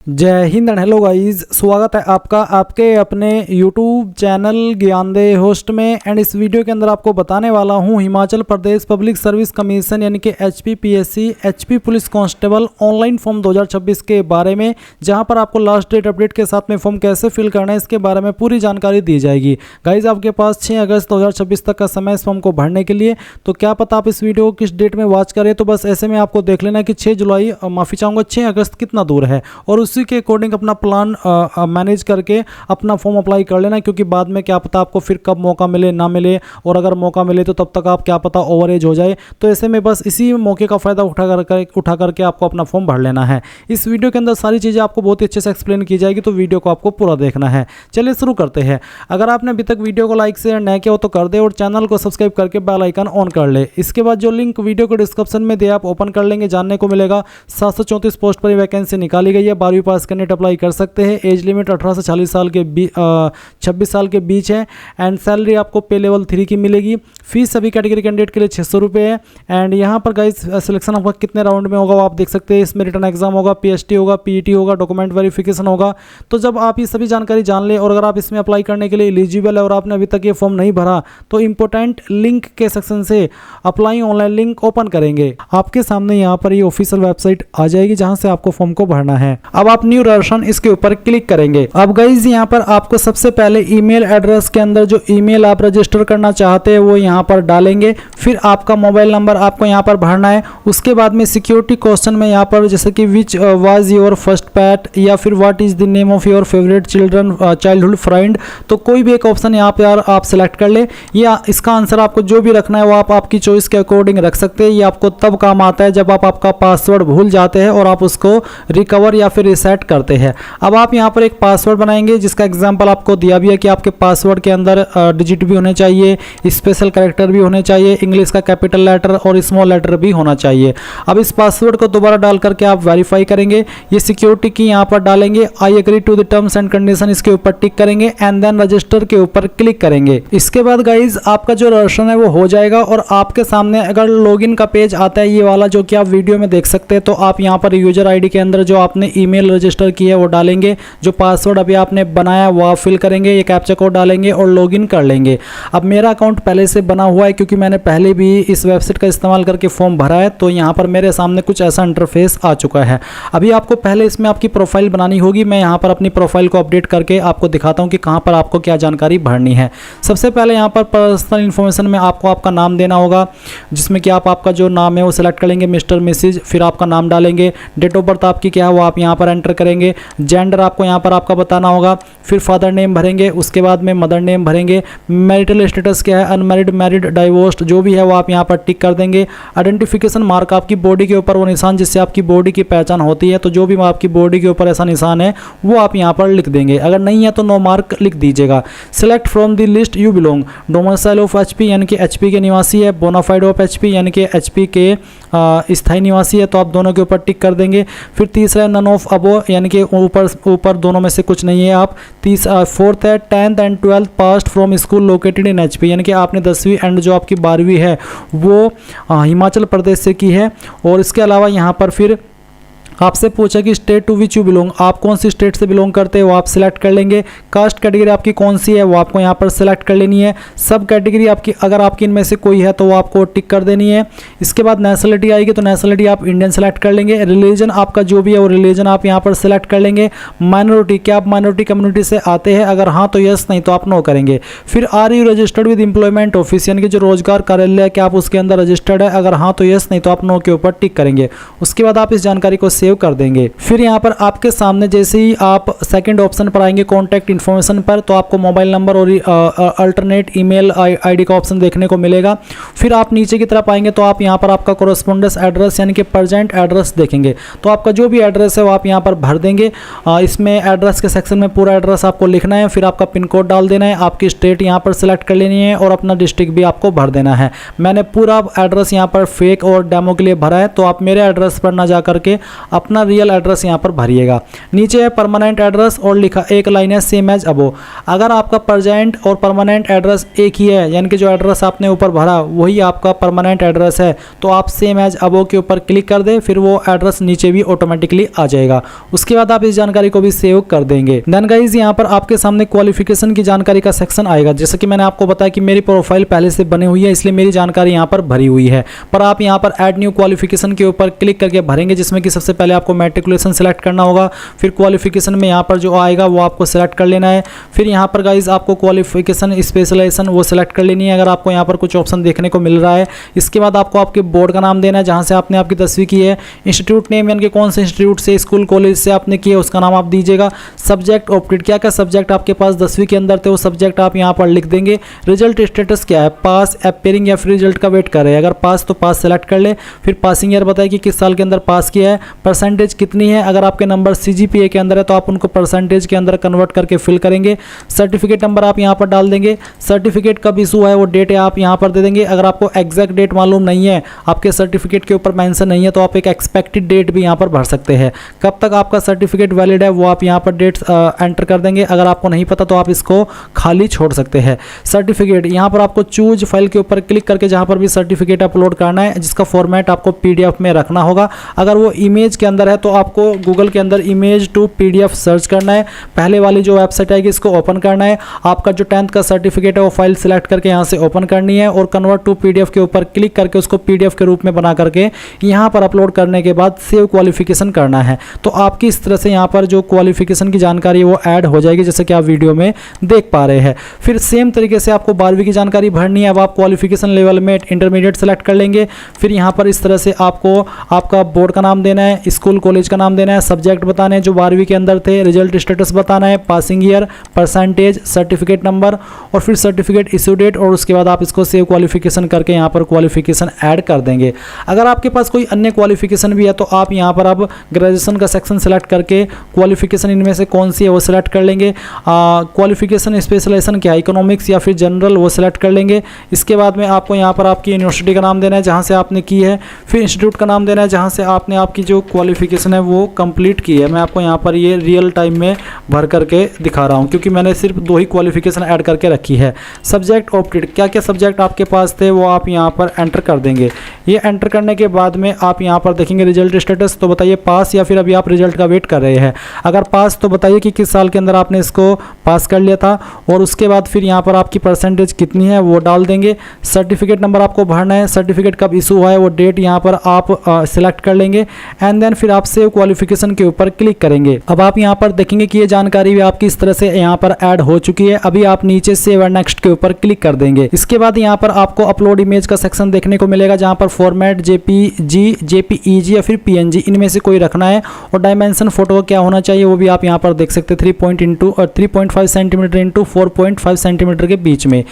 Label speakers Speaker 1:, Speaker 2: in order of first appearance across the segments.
Speaker 1: जय Hind and hello guys, स्वागत है आपका आपके अपने YouTube चैनल ज्ञानदेह होस्ट में। एंड इस वीडियो के अंदर आपको बताने वाला हूं Himachal Pradesh public service commission यानी कि HPPSC HP police constable online form 2026 के बारे में, जहां पर आपको लास्ट डेट अपडेट के साथ में फॉर्म कैसे फिल करना है इसके बारे में पूरी जानकारी दी जाएगी। गाइज आपके पास 6 अगस्त 2026 तक का समय इस फॉर्म को भरने के लिए, तो क्या पता आप इस वीडियो को किस डेट में वॉच करें। तो बस ऐसे में आपको देख लेना कि 6 जुलाई माफ़ी चाहूँगा 6 अगस्त कितना दूर है और उसी के अकॉर्डिंग अपना प्लान मैनेज करके अपना फॉर्म अप्लाई कर लेना, क्योंकि बाद में क्या पता आपको फिर कब मौका मिले ना मिले, और अगर मौका मिले तो तब तक आप क्या पता ओवर एज हो जाए। तो ऐसे में बस इसी मौके का फ़ायदा उठा करके आपको अपना फॉर्म भर लेना है। इस वीडियो के अंदर सारी चीज़ें आपको बहुत ही अच्छे से एक्सप्लेन की जाएगी, तो वीडियो को आपको पूरा देखना है। चलिए शुरू करते हैं। अगर आपने अभी तक वीडियो को लाइक शेयर नहीं किया हो तो कर दे और चैनल को सब्सक्राइब करके बेल आइकन ऑन कर ले। इसके बाद जो लिंक वीडियो को डिस्क्रिप्शन में दिया आप ओपन कर लेंगे, जानने को मिलेगा 734 पोस्ट पर वैकेंसी निकाली गई है। 12वीं पास कैंडिडेट अप्लाई कर सकते हैं। एज लिमिट 18 से 40 साल के 26 साल के बीच है। एंड सैलरी आपको पे लेवल 3 की मिलेगी। फीस सभी कैटेगरी कैंडिडेट के लिए 600 रुपये है। एंड यहाँ पर गाइस सिलेक्शन आपका कितने राउंड में होगा वो आप देख सकते हैं। इसमें रिटर्न एग्जाम होगा, PST होगा, PET होगा, डॉक्यूमेंट वेरिफिकेशन होगा। तो जब आप ये सभी जानकारी जान ले और अगर आप इसमें अप्लाई करने के लिए एलिजिबल है और आपने अभी तक ये फॉर्म नहीं भरा, तो इंपॉर्टेंट लिंक के सेक्शन से अप्लाई ऑनलाइन लिंक ओपन करेंगे। आपके सामने यहाँ पर ये ऑफिशियल वेबसाइट आ जाएगी जहाँ से आपको फॉर्म को भरना है। अब आप न्यू वर्जन इसके ऊपर क्लिक करेंगे। अब गाइज यहाँ पर आपको सबसे पहले ईमेल एड्रेस के अंदर जो ईमेल आप रजिस्टर करना चाहते हैं वो यहाँ पर डालेंगे। फिर आपका मोबाइल नंबर आपको यहाँ पर भरना है। उसके बाद में सिक्योरिटी क्वेश्चन में यहाँ पर जैसे कि विच वाज योर फर्स्ट पेट या फिर what is the name of your favourite childhood friend, तो कोई भी एक ऑप्शन यहाँ पर आप सिलेक्ट कर ले। या इसका आंसर आपको जो भी रखना है वो आप आपकी चॉइस के अकॉर्डिंग रख सकते हैं। ये आपको तब काम आता है जब आप आपका पासवर्ड भूल जाते हैं और आप उसको रिकवर या फिर रिसेट करते हैं। अब आप यहाँ पर एक पासवर्ड बनाएंगे जिसका एग्जांपल आपको दिया भी है कि आपके पासवर्ड के अंदर डिजिट भी होने चाहिए, स्पेशल कैरेक्टर भी होने चाहिए, इंग्लिश का कैपिटल लेटर और स्मॉल लेटर भी होना चाहिए। अब इस पासवर्ड को दोबारा डाल करके आप वेरीफाई करेंगे। ये सिक्योरिटी की यहाँ पर डालेंगे, I agree to the terms and condition, इसके ऊपर टिक करेंगे एंड देन रजिस्टर के ऊपर क्लिक करेंगे। इसके बाद गाइज आपका जो रजिस्ट्रेशन है वो हो जाएगा और आपके सामने अगर लॉगिन का पेज आता है ये वाला जो कि आप वीडियो में देख सकते हैं, तो आप यहाँ पर यूजर ID के अंदर जो आपने ईमेल रजिस्टर की है वो डालेंगे, जो पासवर्ड अभी आपने बनाया वो आप फिल करेंगे, ये कैप्चा कोड डालेंगे और लॉगिन कर लेंगे। अब मेरा अकाउंट पहले से बना हुआ है क्योंकि मैंने पहले भी इस वेबसाइट का इस्तेमाल करके फॉर्म भरा है, तो यहाँ पर मेरे सामने कुछ ऐसा इंटरफेस आ चुका है। अभी आपको पहले इसमें आपकी प्रोफाइल बनानी होगी। मैं यहाँ पर अपनी प्रोफाइल को अपडेट करके आपको दिखाता हूँ कि कहाँ पर आपको क्या जानकारी भरनी है। सबसे पहले यहाँ पर पर्सनल इन्फॉर्मेशन में आपको आपका नाम देना होगा, जिसमें कि आप आपका जो नाम है वो सिलेक्ट कर लेंगे, मिस्टर मिसिज, फिर आपका नाम डालेंगे। डेट ऑफ बर्थ आपकी क्या है वो आप यहाँ पर एंटर करेंगे। जेंडर आपको यहाँ पर आपका बताना होगा, फिर फादर नेम भरेंगे, उसके बाद में मदर नेम भरेंगे। मैरिटल स्टेटस क्या है, अनमैरिड, मैरिड, डाइवोर्स्ड, जो भी है वो आप यहाँ पर टिक कर देंगे। आइडेंटिफिकेशन मार्क आपकी बॉडी के ऊपर वो निशान जिससे आपकी बॉडी की पहचान होती है, तो जो भी आपकी बॉडी के ऊपर ऐसा निशान है वो आप यहाँ पर लिख देंगे। अगर नहीं है तो नो मार्क लिख दीजिएगा। Select from the list you belong, domicile of HP यानी कि HP के निवासी है, बोनाफाइड ऑफ HP यानी कि HP के स्थायी निवासी है, तो आप दोनों के ऊपर टिक कर देंगे। फिर तीसरा है नन ऑफ अबो यानी कि ऊपर दोनों में से कुछ नहीं है आप। फोर्थ है 10th and 12th past from school located in HP यानी कि आपने 10वीं एंड जो आपकी 12वीं है वो हिमाचल प्रदेश से की है। और इसके अलावा यहाँ पर फिर आपसे पूछा कि state to which you belong, आप कौन सी स्टेट से बिलोंग करते हैं वो आप सिलेक्ट कर लेंगे। कास्ट कैटेगरी आपकी कौन सी है वो आपको यहाँ पर सिलेक्ट कर लेनी है। सब कैटेगरी आपकी अगर आपकी इनमें से कोई है तो वो आपको टिक कर देनी है। इसके बाद नेशनलिटी आएगी तो नेशनलिटी आप इंडियन सेलेक्ट कर लेंगे। रिलीजन आपका जो भी है वो रिलीजन आप यहाँ पर सिलेक्ट कर लेंगे। माइनॉरिटी, क्या आप माइनॉरिटी कम्युनिटी से आते हैं, अगर हाँ तो यस, नहीं तो आप नो करेंगे। फिर are you registered with employment office यानी कि जो रोजगार कार्यालय है क्या आप उसके अंदर रजिस्टर्ड है, अगर हाँ तो यस, नहीं तो आप नो के ऊपर टिक करेंगे। उसके बाद आप इस जानकारी को सेव कर देंगे। फिर यहाँ पर आपके सामने जैसे ही आप सेकंड ऑप्शन पर आएंगे कॉन्टैक्ट इन्फॉर्मेशन पर, तो आपको मोबाइल नंबर और अल्टरनेट ईमेल ID का ऑप्शन देखने को मिलेगा। फिर आप नीचे की तरफ आएंगे तो आप यहाँ पर आपका कोरेस्पोंडेंस एड्रेस यानी कि प्रेजेंट एड्रेस देखेंगे, तो आपका जो भी एड्रेस है वो आप यहाँ पर भर देंगे। इसमें एड्रेस के सेक्शन में पूरा एड्रेस आपको लिखना है, फिर आपका पिन कोड डाल देना है, आपकी स्टेट यहाँ पर सिलेक्ट कर लेनी है और अपना डिस्ट्रिक्ट भी आपको भर देना है। मैंने पूरा एड्रेस यहाँ पर फेक और डेमो के लिए भरा है, तो आप मेरे एड्रेस पर ना जा करके अपना रियल एड्रेस यहाँ पर भरिएगा। नीचे है परमानेंट एड्रेस और लिखा एक लाइन है सेम एज अबो। अगर आपका प्रेजेंट और परमानेंट एड्रेस एक ही है, यानी कि जो एड्रेस आपने ऊपर भरा वही आपका परमानेंट एड्रेस है, तो आप सेम एज अबो के ऊपर क्लिक कर दें, फिर वो एड्रेस नीचे भी ऑटोमेटिकली आ जाएगा। उसके बाद आप इस जानकारी को भी सेव कर देंगे। देन गाइज यहाँ पर आपके सामने क्वालिफिकेशन की जानकारी का सेक्शन आएगा। जैसे कि मैंने आपको बताया कि मेरी प्रोफाइल पहले से बनी हुई है, इसलिए मेरी जानकारी यहाँ पर भरी हुई है। पर आप यहाँ पर ऐड न्यू क्वालिफिकेशन के ऊपर क्लिक करके भरेंगे, जिसमें कि सबसे पहले आपको मैट्रिकुलेशन सेलेक्ट करना होगा। फिर क्वालिफिकेशन में यहाँ पर जो आएगा वो आपको सेलेक्ट कर लेना है। फिर यहाँ पर गाइज आपको क्वालिफिकेशन स्पेशलाइजेशन वो सेलेक्ट कर लेनी है, अगर आपको यहाँ पर कुछ ऑप्शन देखने को मिल रहा है। इसके बाद आपको आपके बोर्ड का नाम देना है जहाँ से आपने आपकी 10वीं की है। इंस्टीट्यूट नेम यानी कि कौन से इंस्टीट्यूट से, स्कूल कॉलेज से आपने किया उसका नाम आप दीजिएगा। सब्जेक्ट ऑप्टेड, क्या क्या सब्जेक्ट आपके पास 10वीं के अंदर थे वो सब्जेक्ट आप यहाँ पर लिख देंगे। रिजल्ट स्टेटस क्या है, पास, अपेयरिंग या फिर रिजल्ट का वेट कर रहे हैं। अगर पास तो पास सेलेक्ट कर ले। फिर पासिंग ईयर बताए कि किस साल के अंदर पास किया है। परसेंटेज कितनी है, अगर आपके नंबर CGPA के अंदर है तो आप उनको परसेंटेज के अंदर कन्वर्ट करके फिल करेंगे। सर्टिफिकेट नंबर आप यहाँ पर डाल देंगे। सर्टिफिकेट कब इशू है वो डेट है आप यहाँ पर दे देंगे। अगर आपको एग्जैक्ट डेट मालूम नहीं है, आपके सर्टिफिकेट के ऊपर मेंशन नहीं है, तो आप एक एक्सपेक्टेड डेट भी यहाँ पर भर सकते हैं। कब तक आपका सर्टिफिकेट वैलिड है वो आप यहाँ पर डेट एंटर कर देंगे। अगर आपको नहीं पता तो आप इसको खाली छोड़ सकते हैं। सर्टिफिकेट यहाँ पर आपको चूज फाइल के ऊपर क्लिक करके जहाँ पर भी सर्टिफिकेट अपलोड करना है, जिसका फॉर्मेट आपको PDF में रखना होगा। अगर वो इमेज के अंदर है तो आपको गूगल के अंदर इमेज टू PDF सर्च करना है। पहले वाली जो वेबसाइट आएगी इसको ओपन करना है। आपका जो 10th का सर्टिफिकेट है वो फाइल सिलेक्ट करके यहाँ से ओपन करनी है और कन्वर्ट टू PDF के ऊपर क्लिक करके उसको PDF के रूप में बना करके यहाँ पर अपलोड करने के बाद सेव क्वालिफिकेशन करना है। तो आपकी इस तरह से यहाँ पर जो क्वालिफिकेशन की जानकारी है वो ऐड हो जाएगी, जैसे कि आप वीडियो में देख पा रहे हैं। फिर सेम तरीके से आपको 12वीं की जानकारी भरनी है। अब आप क्वालिफिकेशन लेवल में इंटरमीडिएट सेलेक्ट कर लेंगे। फिर यहाँ पर इस तरह से आपको आपका बोर्ड का नाम देना है, स्कूल कॉलेज का नाम देना है, सब्जेक्ट बताने हैं जो 12वीं के अंदर थे, रिजल्ट स्टेटस बताना है, passing year, percentage, certificate number और फिर सर्टिफिकेट इशू डेट, और उसके बाद आप इसको सेव क्वालिफिकेशन करके यहाँ पर क्वालिफिकेशन ऐड कर देंगे। अगर आपके पास कोई अन्य क्वालिफिकेशन भी है तो आप यहाँ पर अब ग्रेजुएशन का सेक्शन सेलेक्ट करके क्वालिफिकेशन इनमें से कौन सी है वो सिलेक्ट कर लेंगे। क्वालिफिकेशन स्पेशलाइजेशन क्या है, इकोनॉमिक्स या फिर जनरल, वो सिलेक्ट कर लेंगे। इसके बाद में आपको यहाँ पर आपकी यूनिवर्सिटी का नाम देना है जहाँ से आपने की है। फिर इंस्टीट्यूट का नाम देना है जहाँ से आपने आपकी जो क्वालिफिकेशन है वो कंप्लीट की है। मैं आपको यहाँ पर ये रियल टाइम में भर करके दिखा रहा हूँ क्योंकि मैंने सिर्फ 2 ही क्वालिफिकेशन ऐड करके रखी है। सब्जेक्ट ऑप्टेड, क्या क्या सब्जेक्ट आपके पास थे वो आप यहाँ पर एंटर कर देंगे। ये एंटर करने के बाद में आप यहाँ पर देखेंगे रिजल्ट स्टेटस, तो बताइए पास या फिर अभी आप रिजल्ट का वेट कर रहे हैं। अगर पास तो बताइए कि किस साल के अंदर आपने इसको पास कर लिया था, और उसके बाद फिर यहाँ पर आपकी परसेंटेज कितनी है वो डाल देंगे। सर्टिफिकेट नंबर आपको भरना है, सर्टिफिकेट कब इशू हुआ है वो डेट यहाँ पर आप सिलेक्ट कर लेंगे एंड देन फिर आप सेव क्वालिफिकेशन के ऊपर क्लिक करेंगे। अब आप यहाँ पर देखेंगे कि ये जानकारी भी आपकी इस तरह से यहाँ पर ऐड हो चुकी है। अभी आप नीचे सेव एंड नेक्स्ट के ऊपर क्लिक कर देंगे। इसके बाद यहाँ पर आपको अपलोड इमेज का सेक्शन देखने को मिलेगा जहाँ पर फॉर्मेट JPG, JPEG या फिर PNG इनमें से कोई रखना है, और डायमेंशन फोटो क्या होना चाहिए वो भी आप यहाँ पर देख सकते हैं, 3.5 सेंटीमीटर इंटू 4.5 सेंटीमीटर के बीच में।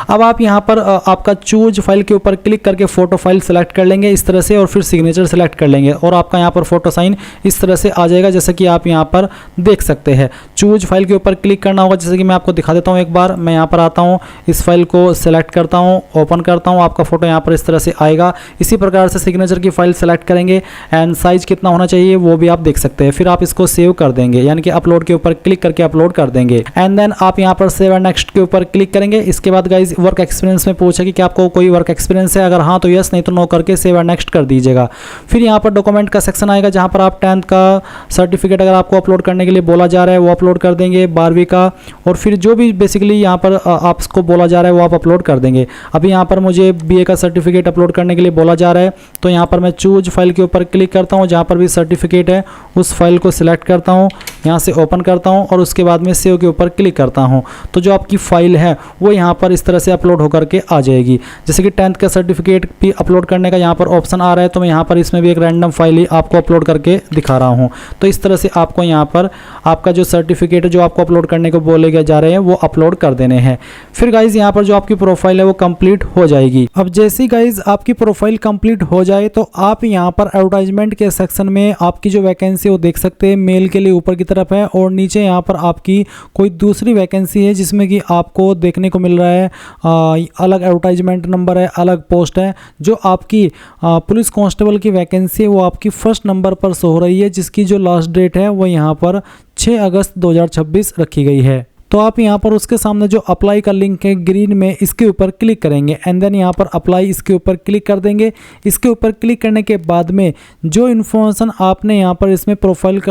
Speaker 1: अब आप यहाँ पर आपका चूज फाइल के ऊपर क्लिक करके फोटो फाइल सेलेक्ट कर लेंगे इस तरह से, और फिर सिग्नेचर सेलेक्ट कर लेंगे और आपका यहाँ पर फोटो साइन इस तरह से आ जाएगा जैसे कि आप यहाँ पर देख सकते हैं। चूज फाइल के ऊपर क्लिक करना होगा, जैसे कि मैं आपको दिखा देता हूँ एक बार। मैं यहाँ पर आता हूँ, इस फाइल को सेलेक्ट करता हूँ, ओपन करता हूँ, आपका फोटो यहाँ पर इस तरह से आएगा। इसी प्रकार से सिग्नेचर की फाइल सेलेक्ट करेंगे एंड साइज कितना होना चाहिए वो भी आप देख सकते हैं। फिर आप इसको सेव कर देंगे, यानी कि अपलोड के ऊपर क्लिक करके अपलोड कर देंगे एंड देन आप यहाँ पर सेव एंड नेक्स्ट के ऊपर क्लिक करेंगे। इसके बाद गाइज वर्क एक्सपीरियंस में पूछा कि क्या आपको कोई वर्क एक्सपीरियंस है, अगर हाँ तो यस, नहीं तो नो करके सेव एंड नेक्स्ट कर दीजिएगा। फिर यहाँ पर डॉक्यूमेंट का सेक्शन आएगा जहाँ पर आप 10th का सर्टिफिकेट अगर आपको अपलोड करने के लिए बोला जा रहा है वो अपलोड कर देंगे, 12वीं का, और फिर जो भी बेसिकली यहाँ पर आपको बोला जा रहा है वो आप अपलोड कर देंगे। अभी यहाँ पर मुझे BA का सर्टिफिकेट अपलोड करने के लिए बोला जा रहा है, तो यहाँ पर मैं चूज फाइल के ऊपर क्लिक करता हूँ, जहाँ पर भी सर्टिफिकेट है उस फाइल को सिलेक्ट करता हूँ, यहाँ से ओपन करता हूँ और उसके बाद में सेव के ऊपर क्लिक करता हूँ। तो जो आपकी फाइल है वो यहाँ पर इस तरह से अपलोड होकर के आ जाएगी। जैसे कि 10th का सर्टिफिकेट भी अपलोड करने का यहाँ पर ऑप्शन आ रहा है, तो मैं यहाँ पर इसमें भी एक रैंडम फाइल ही आपको अपलोड करके दिखा रहा हूँ। तो इस तरह से आपको यहाँ पर आपका जो सर्टिफिकेट है जो आपको अपलोड करने को बोले जा रहे हैं वो अपलोड कर देने हैं। फिर गाइज यहाँ पर जो आपकी प्रोफाइल है वो कंप्लीट हो जाएगी। अब जैसे गाइज आपकी प्रोफाइल कंप्लीट हो जाए तो आप यहाँ पर एडवर्टाइजमेंट के सेक्शन में आपकी जो वैकेंसी वो देख सकते हैं। मेल के लिए ऊपर की तरफ तरफ है और नीचे यहाँ पर आपकी कोई दूसरी वैकेंसी है जिसमें कि आपको देखने को मिल रहा है अलग एडवर्टाइजमेंट नंबर है, अलग पोस्ट है। जो आपकी पुलिस कांस्टेबल की वैकेंसी है वो आपकी फर्स्ट नंबर पर शो हो रही है, जिसकी जो लास्ट डेट है वो यहाँ पर 6 अगस्त 2026 रखी गई है। तो आप यहाँ पर उसके सामने जो अप्लाई का लिंक है ग्रीन में, इसके ऊपर क्लिक करेंगे एंड देन यहाँ पर अप्लाई इसके ऊपर क्लिक कर देंगे। इसके ऊपर क्लिक करने के बाद में जो इन्फॉर्मेशन आपने यहाँ पर इसमें प्रोफाइल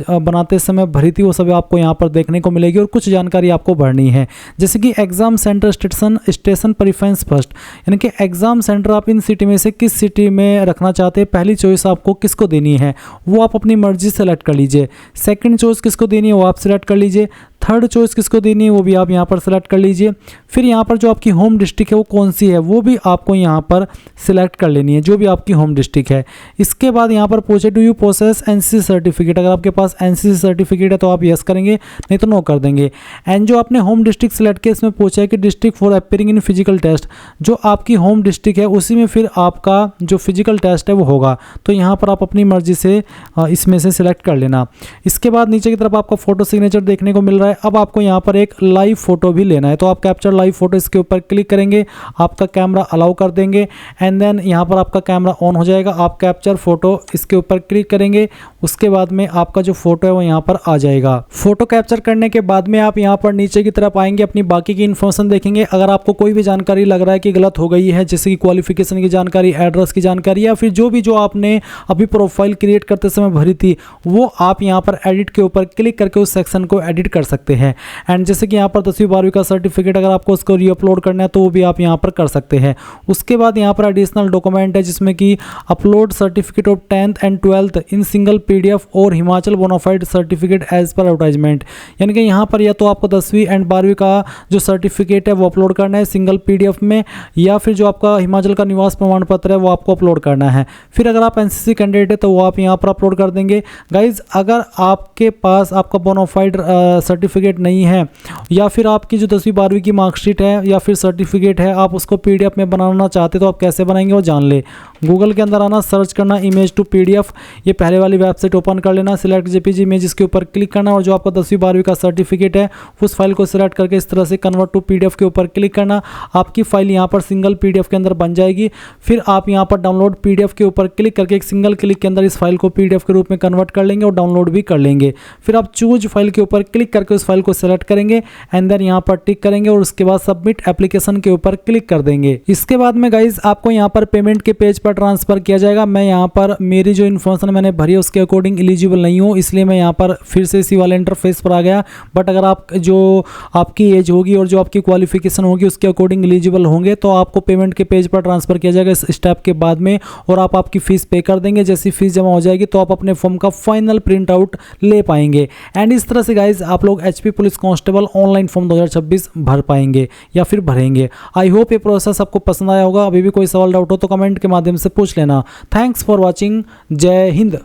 Speaker 1: बनाते समय भरी थी वो सब आपको यहाँ पर देखने को मिलेगी और कुछ जानकारी आपको भरनी है, जैसे कि exam centre station preference first, यानी कि एग्जाम सेंटर आप इन सिटी में से किस सिटी में रखना चाहते हैं, पहली चॉइस आपको किसको देनी है वो आप अपनी मर्जी से सेलेक्ट कर लीजिए। सेकंड चॉइस किसको देनी है वो आप सिलेक्ट कर लीजिए। थर्ड चॉइस किसको देनी है वो भी आप यहाँ पर सेलेक्ट कर लीजिए। फिर यहाँ पर जो आपकी होम डिस्ट्रिक्ट है वो कौन सी है वो भी आपको यहाँ पर सिलेक्ट कर लेनी है, जो भी आपकी होम डिस्ट्रिक्ट है। इसके बाद यहाँ पर पूछे do you possess NCC certificate, अगर आपके पास एनसीसी सर्टिफिकेट है तो आप यस करेंगे, नहीं तो नो कर देंगे। एंड जो आपने होम डिस्ट्रिक्ट सेलेक्ट किया इसमें पूछा है कि district for appearing in physical test, जो आपकी होम डिस्ट्रिक्ट है उसी में फिर आपका जो फिजिकल टेस्ट है वो होगा, तो यहाँ पर आप अपनी मर्जी से इसमें से सिलेक्ट कर लेना। इसके बाद नीचे की तरफ आपका फोटो सिग्नेचर देखने को मिल रहा है। अब आपको यहाँ पर एक लाइव फोटो भी लेना है, तो आप कैप्चर लाइव फोटो इसके ऊपर क्लिक करेंगे, आपका कैमरा अलाउ कर देंगे एंड देन यहाँ पर आपका कैमरा ऑन हो जाएगा। आप कैप्चर फोटो इसके ऊपर क्लिक करेंगे, उसके बाद में आपका जो फोटो है वो यहाँ पर आ जाएगा। फोटो कैप्चर करने के बाद में आप यहाँ पर नीचे की तरफ आएंगे, अपनी बाकी की इन्फॉर्मेशन देखेंगे। अगर आपको कोई भी जानकारी लग रहा है कि गलत हो गई है, जैसे कि क्वालिफिकेशन की जानकारी, एड्रेस की जानकारी या फिर जो आपने अभी प्रोफाइल क्रिएट करते समय भरी थी, वो आप यहाँ पर एडिट के ऊपर क्लिक करके उस सेक्शन को एडिट कर सकते हैं। एंड जैसे कि यहाँ पर 10वीं 12वीं का सर्टिफिकेट अगर आपको उसको रीअपलोड करना है तो वो भी आप यहाँ पर कर सकते हैं। उसके बाद यहाँ पर एडिशनल डॉक्यूमेंट है जिसमें कि upload certificate of 10th and 12th in single PDF और Himachal bonafide certificate as per advertisement, यानी कि यहाँ पर या तो आपको 10वीं एंड 12वीं का जो सर्टिफिकेट है वो अपलोड करना है सिंगल PDF में, या फिर जो आपका हिमाचल का निवास प्रमाण पत्र है वो आपको अपलोड करना है। फिर अगर आप NCC कैंडिडेट है तो वो आप यहाँ पर अपलोड कर देंगे। गाइज अगर आपके पास आपका बोनाफाइड सर्टिफिकेट नहीं है या फिर आपकी जो 10वीं 12वीं की मार्कशीट है या फिर सर्टिफिकेट है आप उसको PDF में बनाना चाहते तो आप कैसे बनाएंगे वो जान ले। गूगल के अंदर आना, सर्च करना इमेज टू PDF, ये पहले वाली वेबसाइट ओपन कर लेना, सिलेक्ट JPG इमेज इसके ऊपर क्लिक करना और जो आपका 10वीं 12वीं का सर्टिफिकेट है उस फाइल को सिलेक्ट करके इस तरह से कन्वर्ट टू PDF के ऊपर क्लिक करना। आपकी फाइल यहाँ पर सिंगल PDF के अंदर बन जाएगी। फिर आप यहाँ पर डाउनलोड PDF के ऊपर क्लिक करके एक सिंगल क्लिक के अंदर इस फाइल को PDF के रूप में कन्वर्ट कर लेंगे और डाउनलोड भी कर लेंगे। फिर आप चूज फाइल के ऊपर क्लिक करके उस फाइल को सेलेक्ट करेंगे एंड देन यहाँ पर टिक करेंगे और उसके बाद सबमिट एप्लीकेशन के ऊपर क्लिक कर देंगे। इसके बाद में गाइज आपको यहाँ पर पेमेंट के पेज पर ट्रांसफर किया जाएगा। मैं यहाँ पर मेरी जो इन्फॉर्मेशन मैंने भरी है उसके अकॉर्डिंग एलिजिबल नहीं हूँ, इसलिए मैं यहाँ पर फिर से इसी वाले इंटरफेस पर आ गया। बट अगर आप जो आपकी एज होगी और जो आपकी क्वालिफिकेशन होगी उसके अकॉर्डिंग एलिजिबल होंगे तो आपको पेमेंट के पेज पर ट्रांसफर किया जाएगा इस स्टेप के बाद में, और आप आपकी फीस पे कर देंगे। जैसी फीस जमा हो जाएगी तो आप अपने फॉर्म का फाइनल प्रिंट आउट ले पाएंगे। एंड इस तरह से गाइज आप लोग HP police constable online form 2026 भर पाएंगे या फिर भरेंगे। आई होप ये प्रोसेस आपको पसंद आया होगा। अभी भी कोई सवाल डाउट हो तो कमेंट के माध्यम से पूछ लेना। Thanks for watching. जय हिंद।